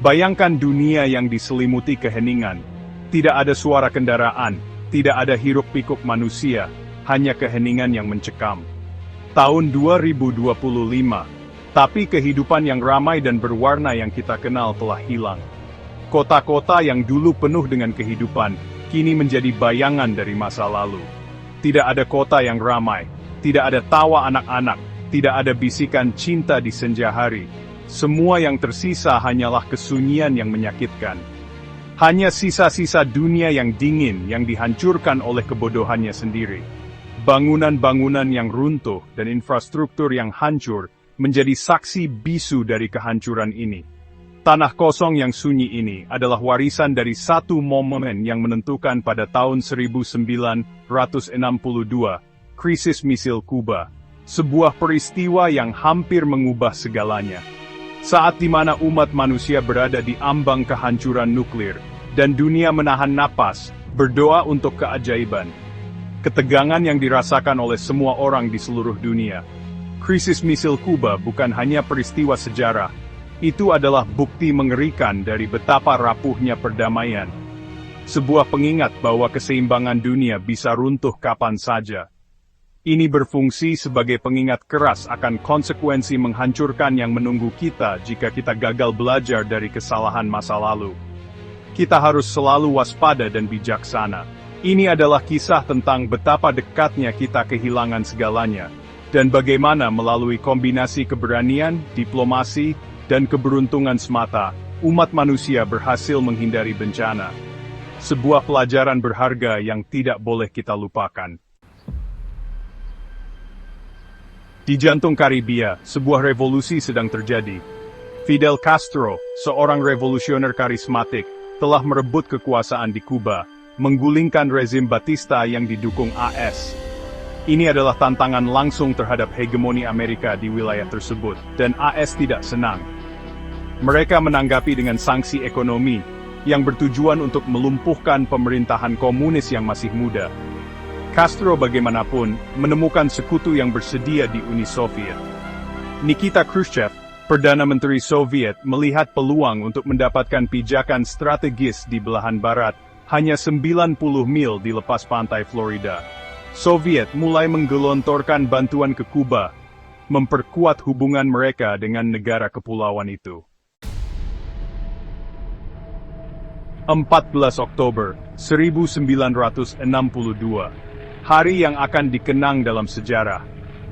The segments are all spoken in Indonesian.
Bayangkan dunia yang diselimuti keheningan. Tidak ada suara kendaraan, tidak ada hiruk-pikuk manusia, hanya keheningan yang mencekam. Tahun 2025, tapi kehidupan yang ramai dan berwarna yang kita kenal telah hilang. Kota-kota yang dulu penuh dengan kehidupan, kini menjadi bayangan dari masa lalu. Tidak ada kota yang ramai, tidak ada tawa anak-anak, tidak ada bisikan cinta di senja hari. Semua yang tersisa hanyalah kesunyian yang menyakitkan. Hanya sisa-sisa dunia yang dingin yang dihancurkan oleh kebodohannya sendiri. Bangunan-bangunan yang runtuh dan infrastruktur yang hancur menjadi saksi bisu dari kehancuran ini. Tanah kosong yang sunyi ini adalah warisan dari satu momen yang menentukan pada tahun 1962, krisis misil Kuba. Sebuah peristiwa yang hampir mengubah segalanya. Saat di mana umat manusia berada di ambang kehancuran nuklir, dan dunia menahan napas, berdoa untuk keajaiban. Ketegangan yang dirasakan oleh semua orang di seluruh dunia. Krisis misil Kuba bukan hanya peristiwa sejarah, itu adalah bukti mengerikan dari betapa rapuhnya perdamaian. Sebuah pengingat bahwa keseimbangan dunia bisa runtuh kapan saja. Ini berfungsi sebagai pengingat keras akan konsekuensi menghancurkan yang menunggu kita jika kita gagal belajar dari kesalahan masa lalu. Kita harus selalu waspada dan bijaksana. Ini adalah kisah tentang betapa dekatnya kita kehilangan segalanya, dan bagaimana melalui kombinasi keberanian, diplomasi, dan keberuntungan semata, umat manusia berhasil menghindari bencana. Sebuah pelajaran berharga yang tidak boleh kita lupakan. Di jantung Karibia, sebuah revolusi sedang terjadi. Fidel Castro, seorang revolusioner karismatik, telah merebut kekuasaan di Kuba, menggulingkan rezim Batista yang didukung AS. Ini adalah tantangan langsung terhadap hegemoni Amerika di wilayah tersebut, dan AS tidak senang. Mereka menanggapi dengan sanksi ekonomi, yang bertujuan untuk melumpuhkan pemerintahan komunis yang masih muda. Castro bagaimanapun, menemukan sekutu yang bersedia di Uni Soviet. Nikita Khrushchev, Perdana Menteri Soviet, melihat peluang untuk mendapatkan pijakan strategis di belahan barat, hanya 90 mil di lepas pantai Florida. Soviet mulai menggelontorkan bantuan ke Kuba, memperkuat hubungan mereka dengan negara kepulauan itu. 14 Oktober 1962, hari yang akan dikenang dalam sejarah.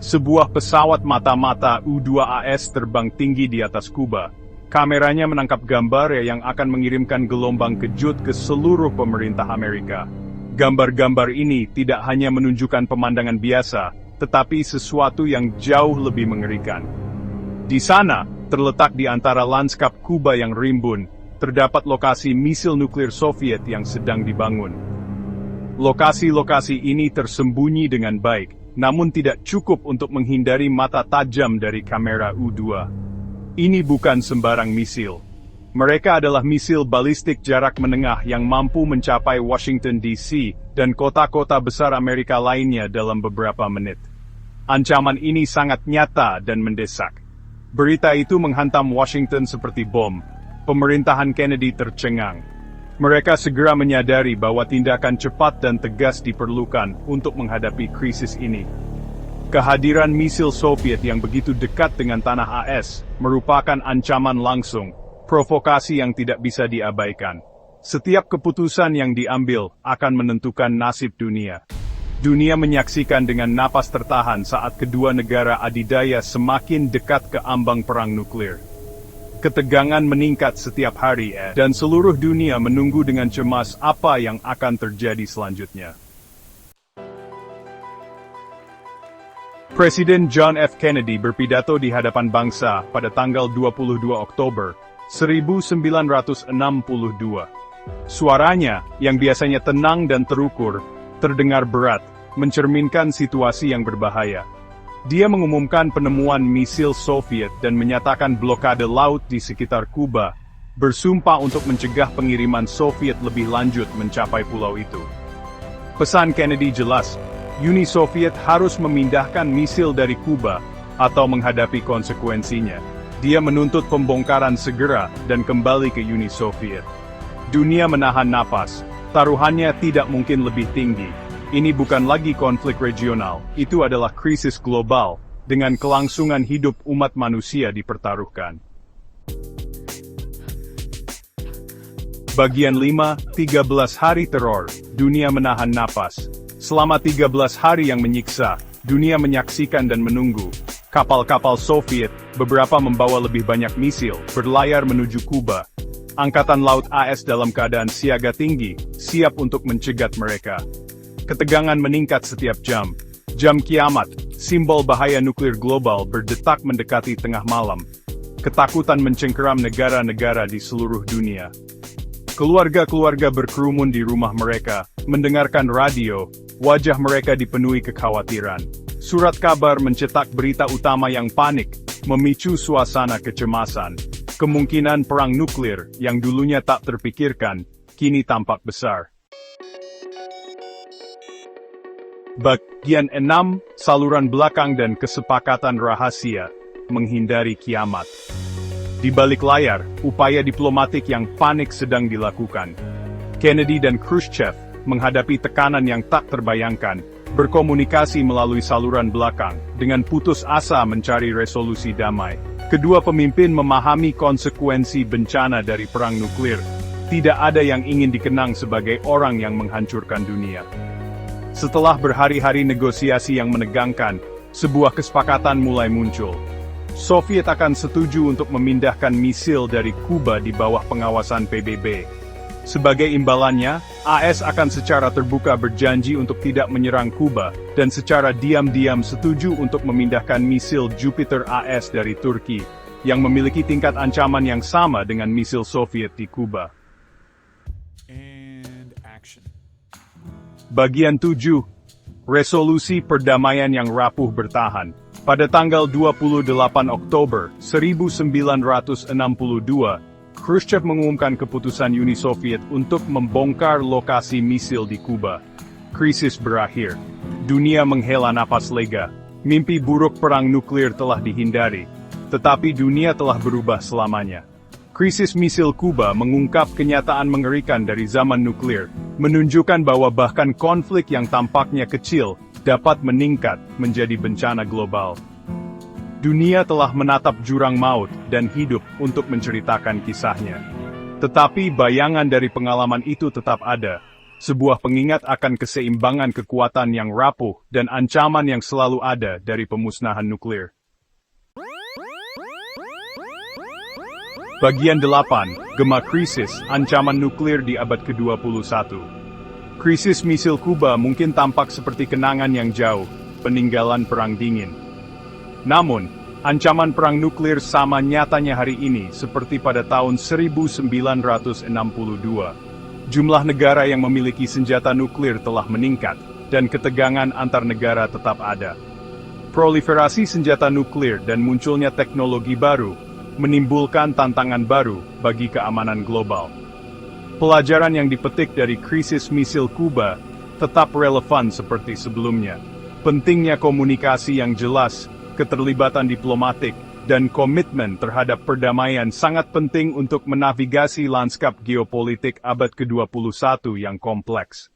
Sebuah pesawat mata-mata U-2AS terbang tinggi di atas Kuba. Kameranya menangkap gambar yang akan mengirimkan gelombang kejut ke seluruh pemerintah Amerika. Gambar-gambar ini tidak hanya menunjukkan pemandangan biasa, tetapi sesuatu yang jauh lebih mengerikan. Di sana, terletak di antara lanskap Kuba yang rimbun, terdapat lokasi misil nuklir Soviet yang sedang dibangun. Lokasi-lokasi ini tersembunyi dengan baik, namun tidak cukup untuk menghindari mata tajam dari kamera U-2. Ini bukan sembarang misil. Mereka adalah misil balistik jarak menengah yang mampu mencapai Washington DC dan kota-kota besar Amerika lainnya dalam beberapa menit. Ancaman ini sangat nyata dan mendesak. Berita itu menghantam Washington seperti bom. Pemerintahan Kennedy tercengang. Mereka segera menyadari bahwa tindakan cepat dan tegas diperlukan untuk menghadapi krisis ini. Kehadiran misil Soviet yang begitu dekat dengan tanah AS merupakan ancaman langsung, provokasi yang tidak bisa diabaikan. Setiap keputusan yang diambil akan menentukan nasib dunia. Dunia menyaksikan dengan napas tertahan saat kedua negara adidaya semakin dekat ke ambang perang nuklir. Ketegangan meningkat setiap hari, dan seluruh dunia menunggu dengan cemas apa yang akan terjadi selanjutnya. Presiden John F. Kennedy berpidato di hadapan bangsa pada tanggal 22 Oktober 1962. Suaranya, yang biasanya tenang dan terukur, terdengar berat, mencerminkan situasi yang berbahaya. Dia mengumumkan penemuan misil Soviet dan menyatakan blokade laut di sekitar Kuba, bersumpah untuk mencegah pengiriman Soviet lebih lanjut mencapai pulau itu. Pesan Kennedy jelas, Uni Soviet harus memindahkan misil dari Kuba, atau menghadapi konsekuensinya. Dia menuntut pembongkaran segera dan kembali ke Uni Soviet. Dunia menahan napas, taruhannya tidak mungkin lebih tinggi. Ini bukan lagi konflik regional, itu adalah krisis global, dengan kelangsungan hidup umat manusia dipertaruhkan. Bagian 5, 13 hari teror, dunia menahan napas. Selama 13 hari yang menyiksa, dunia menyaksikan dan menunggu. Kapal-kapal Soviet, beberapa membawa lebih banyak misil, berlayar menuju Kuba. Angkatan Laut AS dalam keadaan siaga tinggi, siap untuk mencegat mereka. Ketegangan meningkat setiap jam. Jam kiamat, simbol bahaya nuklir global berdetak mendekati tengah malam. Ketakutan mencengkeram negara-negara di seluruh dunia. Keluarga-keluarga berkerumun di rumah mereka, mendengarkan radio, wajah mereka dipenuhi kekhawatiran. Surat kabar mencetak berita utama yang panik, memicu suasana kecemasan. Kemungkinan perang nuklir, yang dulunya tak terpikirkan, kini tampak besar. Bagian 6, saluran belakang dan kesepakatan rahasia, menghindari kiamat. Di balik layar, upaya diplomatik yang panik sedang dilakukan. Kennedy dan Khrushchev menghadapi tekanan yang tak terbayangkan, berkomunikasi melalui saluran belakang, dengan putus asa mencari resolusi damai. Kedua pemimpin memahami konsekuensi bencana dari perang nuklir. Tidak ada yang ingin dikenang sebagai orang yang menghancurkan dunia. Setelah berhari-hari negosiasi yang menegangkan, sebuah kesepakatan mulai muncul. Soviet akan setuju untuk memindahkan misil dari Kuba di bawah pengawasan PBB. Sebagai imbalannya, AS akan secara terbuka berjanji untuk tidak menyerang Kuba, dan secara diam-diam setuju untuk memindahkan misil Jupiter AS dari Turki, yang memiliki tingkat ancaman yang sama dengan misil Soviet di Kuba. Bagian 7. Resolusi perdamaian yang rapuh bertahan. Pada tanggal 28 Oktober 1962, Khrushchev mengumumkan keputusan Uni Soviet untuk membongkar lokasi misil di Kuba. Krisis berakhir. Dunia menghela napas lega. Mimpi buruk perang nuklir telah dihindari. Tetapi dunia telah berubah selamanya. Krisis misil Kuba mengungkap kenyataan mengerikan dari zaman nuklir, menunjukkan bahwa bahkan konflik yang tampaknya kecil, dapat meningkat menjadi bencana global. Dunia telah menatap jurang maut dan hidup untuk menceritakan kisahnya. Tetapi bayangan dari pengalaman itu tetap ada, sebuah pengingat akan keseimbangan kekuatan yang rapuh dan ancaman yang selalu ada dari pemusnahan nuklir. Bagian 8, Gema Krisis, Ancaman Nuklir di Abad ke-21. Krisis misil Kuba mungkin tampak seperti kenangan yang jauh, peninggalan perang dingin. Namun, ancaman perang nuklir sama nyatanya hari ini seperti pada tahun 1962. Jumlah negara yang memiliki senjata nuklir telah meningkat, dan ketegangan antar negara tetap ada. Proliferasi senjata nuklir dan munculnya teknologi baru, menimbulkan tantangan baru bagi keamanan global. Pelajaran yang dipetik dari krisis misil Kuba tetap relevan seperti sebelumnya. Pentingnya komunikasi yang jelas, keterlibatan diplomatik, dan komitmen terhadap perdamaian sangat penting untuk menavigasi lanskap geopolitik abad ke-21 yang kompleks.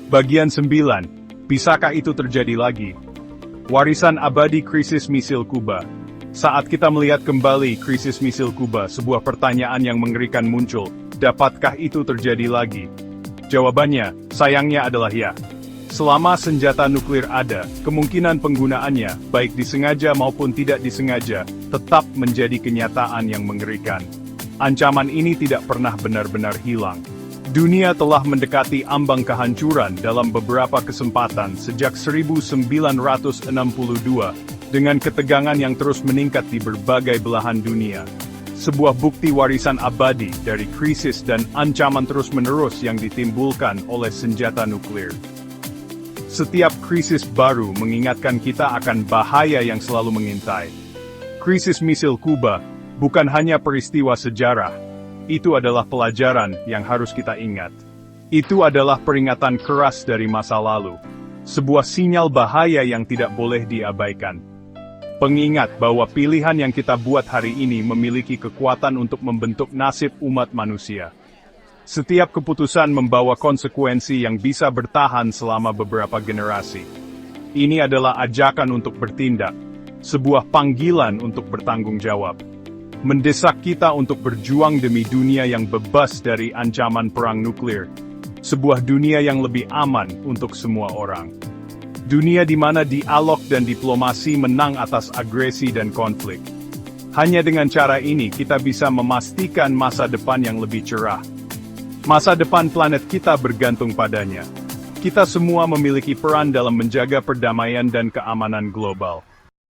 Bagian 9. Bisakah itu terjadi lagi? Warisan abadi krisis misil Kuba. Saat kita melihat kembali krisis misil Kuba, sebuah pertanyaan yang mengerikan muncul. Dapatkah itu terjadi lagi? Jawabannya, sayangnya adalah ya. Selama senjata nuklir ada, kemungkinan penggunaannya, baik disengaja maupun tidak disengaja, tetap menjadi kenyataan yang mengerikan. Ancaman ini tidak pernah benar-benar hilang. Dunia telah mendekati ambang kehancuran dalam beberapa kesempatan sejak 1962, dengan ketegangan yang terus meningkat di berbagai belahan dunia. Sebuah bukti warisan abadi dari krisis dan ancaman terus-menerus yang ditimbulkan oleh senjata nuklir. Setiap krisis baru mengingatkan kita akan bahaya yang selalu mengintai. Krisis misil Kuba bukan hanya peristiwa sejarah. Itu adalah pelajaran yang harus kita ingat. Itu adalah peringatan keras dari masa lalu. Sebuah sinyal bahaya yang tidak boleh diabaikan. Pengingat bahwa pilihan yang kita buat hari ini memiliki kekuatan untuk membentuk nasib umat manusia. Setiap keputusan membawa konsekuensi yang bisa bertahan selama beberapa generasi. Ini adalah ajakan untuk bertindak, sebuah panggilan untuk bertanggung jawab. Mendesak kita untuk berjuang demi dunia yang bebas dari ancaman perang nuklir. Sebuah dunia yang lebih aman untuk semua orang. Dunia di mana dialog dan diplomasi menang atas agresi dan konflik. Hanya dengan cara ini kita bisa memastikan masa depan yang lebih cerah. Masa depan planet kita bergantung padanya. Kita semua memiliki peran dalam menjaga perdamaian dan keamanan global.